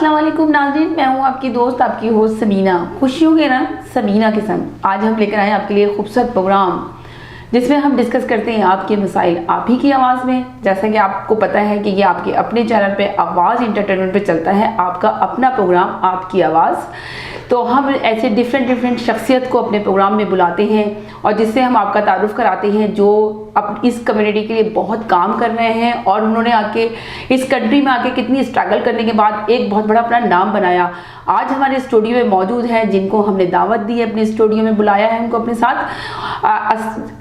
अस्सलाम वालेकुम नाज़रीन, मैं हूँ आपकी दोस्त आपकी होस्ट सबीना। खुशियों के रंग सबीना के संग आज हम लेकर आए आपके लिए खूबसूरत प्रोग्राम जिसमें हम डिस्कस करते हैं आपके मसाइल आप ही की आवाज़ में। जैसा कि आपको पता है कि ये आपके अपने चैनल पे आवाज़ इंटरटेनमेंट पे चलता है, आपका अपना प्रोग्राम आपकी आवाज़। तो हम ऐसे डिफरेंट शख्सियत को अपने प्रोग्राम में बुलाते हैं और जिससे हम आपका तारुफ कराते हैं जो अब इस कम्युनिटी के लिए बहुत काम कर रहे हैं और उन्होंने आके इस कंट्री में आके कितनी स्ट्रगल करने के बाद एक बहुत बड़ा अपना नाम बनाया। आज हमारे स्टूडियो में मौजूद है जिनको हमने दावत दी है, अपने स्टूडियो में बुलाया है उनको अपने साथ।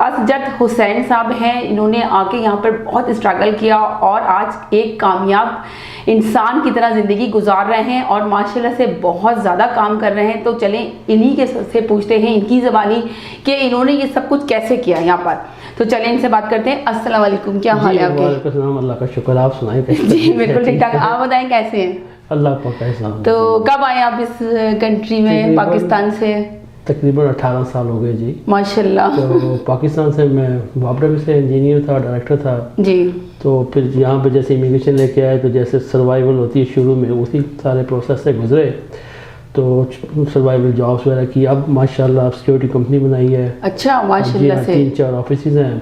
असजद हुसैन साहब हैं, इन्होंने आके यहाँ पर बहुत स्ट्रगल किया और आज एक कामयाब इंसान की तरह ज़िंदगी गुजार रहे हैं और माशाल्लाह से बहुत ज़्यादा काम कर रहे हैं। तो चलें इन्हीं के से पूछते हैं इनकी ज़बानी कि इन्होंने ये सब कुछ कैसे किया यहाँ पर। तो चलें इनसे बात करते हैं। अस्सलाम वालेकुम, क्या हाल है आपके? अल्लाह का शुक्र, आप सुनाएं? जी बिल्कुल ठीक ठाक, आप बताएं कैसे हैं? अल्लाह का कैसा। तो कब आए आप इस कंट्री में पाकिस्तान से? तकरीबन 18 साल हो गए जी माशाल्लाह। तो पाकिस्तान से मैं वापडा में से इंजीनियर था, डायरेक्टर था जी। तो फिर यहाँ पे जैसे इमिग्रेशन लेके आए तो जैसे सर्वाइवल होती है शुरू में उसी सारे प्रोसेस से गुजरे तो सर्वाइवल जॉब्स वगैरह की। अब माशाल्लाह सिक्योरिटी कंपनी बनाई है। अच्छा माशाल्लाह से। 3-4 ऑफिस हैं।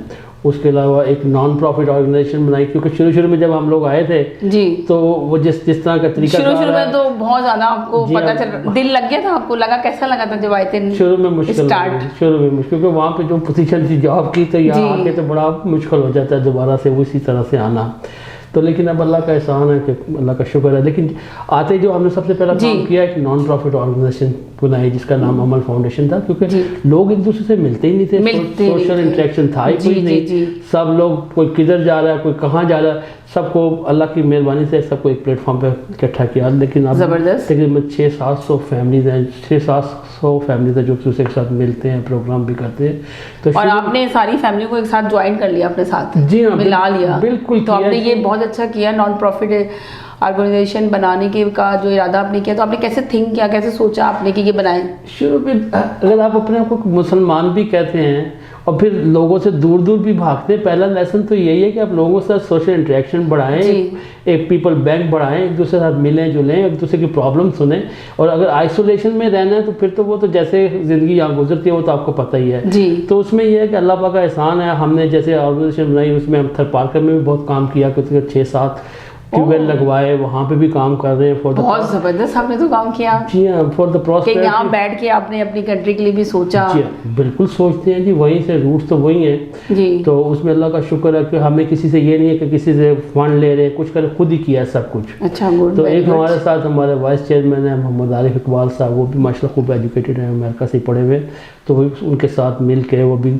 उसके अलावा एक नॉन प्रॉफिट ऑर्गेनाइजेशन बनाई क्योंकि शुरू में जब हम लोग आए थे जी तो वो जिस तरह का तरीका शुरू में तो बहुत ज्यादा आपको पता चल दिल लग गया था, आपको लगा कैसा लगा था जब आए थे? शुरू में मुश्किल क्योंकि वहाँ पे जो पोजीशन थी जॉब की तो यहाँ आके तो बड़ा मुश्किल हो जाता है दोबारा से उसी तरह से आना। तो लेकिन अब अल्लाह का एहसान है कि अल्लाह का शुक्र है। लेकिन आते जो हमने सबसे पहला काम किया एक नॉन प्रॉफिट ऑर्गेनाइजेशन बनाई जिसका नाम अमल फाउंडेशन था क्योंकि लोग एक दूसरे से मिलते ही नहीं थे, सोशल इंटरेक्शन था ही कोई नहीं। सब लोग कोई किधर जा रहा है कोई कहाँ जा रहा है, सबको अल्लाह की मेहरबानी से सबको एक प्लेटफॉर्म पे इकट्ठा किया। लेकिन अब तकरीबन 600-700 फैमिलीज हैं, 600-700 फैमिलीज हैं जो एक दूसरे के साथ मिलते हैं, प्रोग्राम भी करते हैं। तो और आपने सारी फैमिली को एक साथ ज्वाइन कर लिया अपने साथ? जी हाँ, मिला लिया। बिल्कुल। तो आपने ये बहुत अच्छा किया, नॉन प्रॉफिट ऑर्गेनाइजेशन बनाने के का जो इरादा आपने किया तो आपने कैसे थिंक किया, कैसे सोचा आपने कि ये बनाएं? शुरू में अगर आप अपने आप को मुसलमान भी कहते हैं और फिर लोगों से दूर भी भागते हैं, पहला लेसन तो यही है कि आप लोगों के साथ सोशल इंटरेक्शन बढ़ाएं, एक पीपल बैंक बढ़ाएं, एक दूसरे के साथ मिलें जुलें, एक दूसरे की प्रॉब्लम सुने। और अगर आइसोलेशन में रहना है तो फिर तो वो तो जैसे ज़िंदगी यहाँ गुजरती है वो तो आपको पता ही है जी। तो उसमें यह है कि अल्लाह पाक का एहसान है, हमने जैसे ऑर्गेनाइजेशन बनाई उसमें हम थर पार्कर में भी बहुत काम किया, कुछ 6-7 ट्यूबवेल लगवाए, वहाँ पे भी काम कर रहे हैं। बहुत ज़बरदस्त आपने तो काम किया। जी हाँ, फॉर द प्रोस्पेरिटी। यहाँ बैठ के आपने अपनी कंट्री के लिए भी सोचा? जी हाँ, बिल्कुल सोचते हैं जी, वहीं से रूट्स तो वही हैं जी। तो उसमें अल्लाह का शुक्र है कि हमें किसी से ये नहीं है कि किसी से फंड ले रहे, कुछ कर खुद ही किया है सब कुछ। अच्छा, तो एक हमारे साथ हमारे वाइस चेयरमैन है मोहम्मद आरिफ इकबाल साहब, वो भी माशाल्लाह खूब एजुकेटेड हैं, अमेरिका से पढ़े हुए। तो उनके साथ मिल के वो भी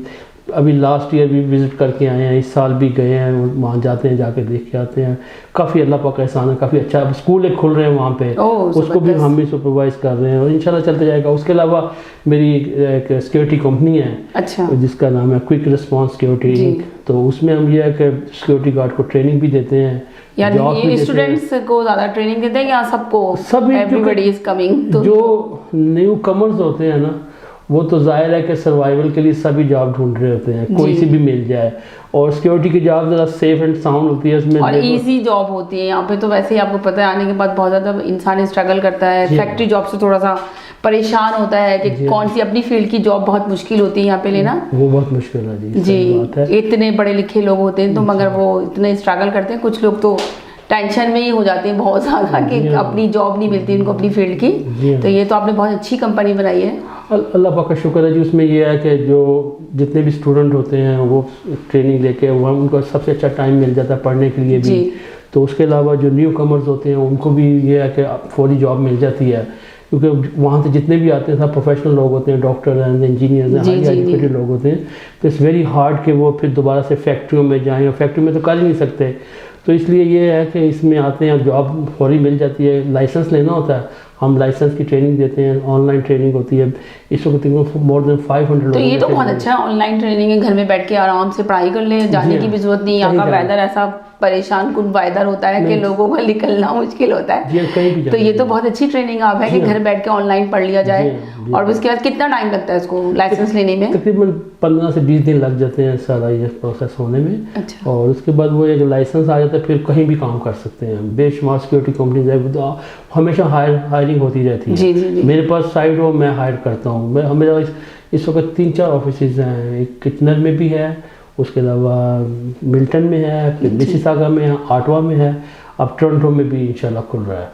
अभी लास्ट ईयर भी विज़िट करके आए हैं, इस साल भी गए हैं, वहाँ जाते हैं, जाके देख के आते हैं। काफ़ी अल्लाह पाक का एहसान है, काफ़ी अच्छा। अब स्कूल एक खुल रहे हैं वहाँ पे, उसको भी हम भी सुपरवाइज कर रहे हैं और इंशाल्लाह चलते जाएगा। उसके अलावा मेरी एक सिक्योरिटी कंपनी है अच्छा जिसका नाम है क्विक रिस्पॉन्स सिक्योरिटी। तो उसमें हम ये है कि सिक्योरिटी गार्ड को ट्रेनिंग भी देते हैं, यानी स्टूडेंट्स को ज़्यादा ट्रेनिंग देते हैं या सबको? सभी, एवरीबॉडी इज कमिंग। जो न्यू कमर्स होते हैं ना वो तो जाहिर है कि सर्वाइवल के लिए सभी जॉब ढूंढ रहे होते हैं, कोई सी भी मिल जाए। और सिक्योरिटी की जॉब ज़रा सेफ एंड साउंड होती है उसमें और इजी जॉब होती है। यहाँ पे तो वैसे ही आपको पता है आने के बाद बहुत ज़्यादा इंसान स्ट्रगल करता है, फैक्ट्री जॉब से थोड़ा सा परेशान होता है कि कौन सी अपनी फील्ड की जॉब बहुत मुश्किल होती है यहाँ पे लेना, वो बहुत मुश्किल है जी। इतने पढ़े लिखे लोग होते हैं तो मगर वो इतने स्ट्रगल करते हैं। कुछ लोग तो टेंशन में ही हो जाते हैं बहुत ज़्यादा कि अपनी जॉब नहीं मिलती उनको अपनी फील्ड की। तो ये तो आपने बहुत अच्छी कंपनी बनाई है। अल्लाह पाक का शुक्र है जी। उसमें ये है कि जो जितने भी स्टूडेंट होते हैं वो ट्रेनिंग लेके वो उनको सबसे अच्छा टाइम मिल जाता है पढ़ने के लिए भी। तो उसके अलावा जो न्यू कमर्स होते हैं उनको भी ये है कि फौरी जॉब मिल जाती है क्योंकि वहाँ से जितने भी आते हैं सब प्रोफेशनल लोग होते हैं, डॉक्टर हैं, इंजीनियर्स हैं, हाई एजुकेटेड लोग होते हैं। तो इट्स वेरी हार्ड कि वो फिर दोबारा से फैक्ट्रियों में जाएँ, और फैक्ट्री में तो कर ही नहीं सकते। तो इसलिए ये है कि इसमें आते हैं, जॉब फौरी मिल जाती है। लाइसेंस लेना होता है, हम लाइसेंस की ट्रेनिंग देते हैं, ऑनलाइन ट्रेनिंग होती है। इस वक्त मोर देन 500 तो ये तो बहुत अच्छा है, ऑनलाइन ट्रेनिंग है, घर में बैठ के आराम से पढ़ाई कर ले, जाने की भी जरूरत नहीं। यहाँ का वेदर ऐसा परेशान कुन वेदर होता है कि लोगों को निकलना मुश्किल होता है। तो ये तो बहुत अच्छी ट्रेनिंग आप है कि घर बैठ के ऑनलाइन पढ़ लिया जाए। और उसके बाद कितना टाइम लगता है इसको लाइसेंस लेने में? तकरीबन 15 से 20 दिन लग जाते हैं सारा ये प्रोसेस होने में। अच्छा। और उसके बाद वो एक लाइसेंस आ जाता है, फिर कहीं भी काम कर सकते हैं। बेशुमार सिक्योरिटी कंपनीज है, हमेशा हायरिंग होती रहती है। जी, जी, जी। मेरे पास साइड हो, मैं हायर करता हूँ। मेरा इस वक्त 3-4 ऑफिस हैं। एक किचनर में भी है, उसके अलावा मिल्टन में है, फिर मिसिसागा में है, ऑटावा में है, अब टोरंटो में भी इंशाल्लाह खुल रहा है।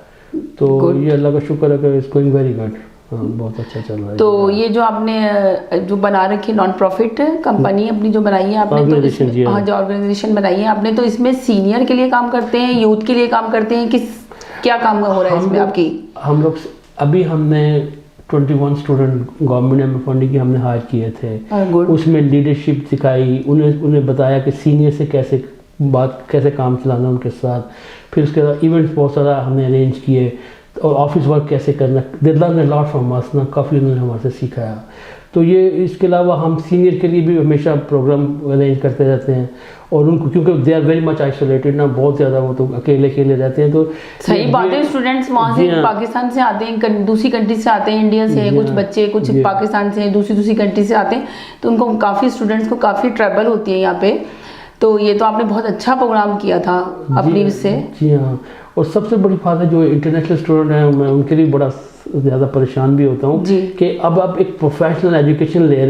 तो ये अल्लाह का शुक्र है कि इट्स गोइंग वेरी गुड। हाँ, बहुत अच्छा चल रहा है। तो ये जो आपने जो बना रखी नॉन प्रॉफिट कंपनी अपनी जो बनाई है आपने, तो इसमें हाँ जो ऑर्गेनाइजेशन बनाई है आपने, तो इसमें सीनियर के लिए काम करते हैं, यूथ के लिए काम करते हैं, क्या काम हो रहा है इसमें आपकी? हम लोग अभी हमने 21 स्टूडेंट गवर्नमेंट एम फंडिंग की हमने हायर किए थे। उसमें लीडरशिप सिखाई, उन्हें बताया कि सीनियर से कैसे काम चलाना उनके साथ। फिर उसके बाद इवेंट्स बहुत सारा हमने अरेंज किए, और ऑफिस वर्क कैसे करना, they learn a lot from us ना, काफ़ी उन्होंने हमारे से सिखाया। तो ये इसके अलावा हम सीनियर के लिए भी हमेशा प्रोग्राम अरेंज करते रहते हैं। और उनको क्योंकि they are very much isolated ना, बहुत ज़्यादा वो तो अकेले रहते हैं। तो सही बात है, स्टूडेंट्स वहाँ से पाकिस्तान से आते हैं, दूसरी कंट्री से आते हैं, इंडिया से कुछ बच्चे, कुछ पाकिस्तान से, दूसरी कंट्री से आते हैं, तो उनको काफ़ी स्टूडेंट्स को काफ़ी ट्रबल होती है यहाँ पे। तो ये तो आपने बहुत अच्छा प्रोग्राम किया था अपनी इससे। जी हाँ, और सबसे बड़ी बात है जो इंटरनेशनल स्टूडेंट हैं, मैं उनके लिए बड़ा ज़्यादा परेशान भी होता हूँ कि अब आप एक प्रोफेशनल एजुकेशन ले रहे हैं।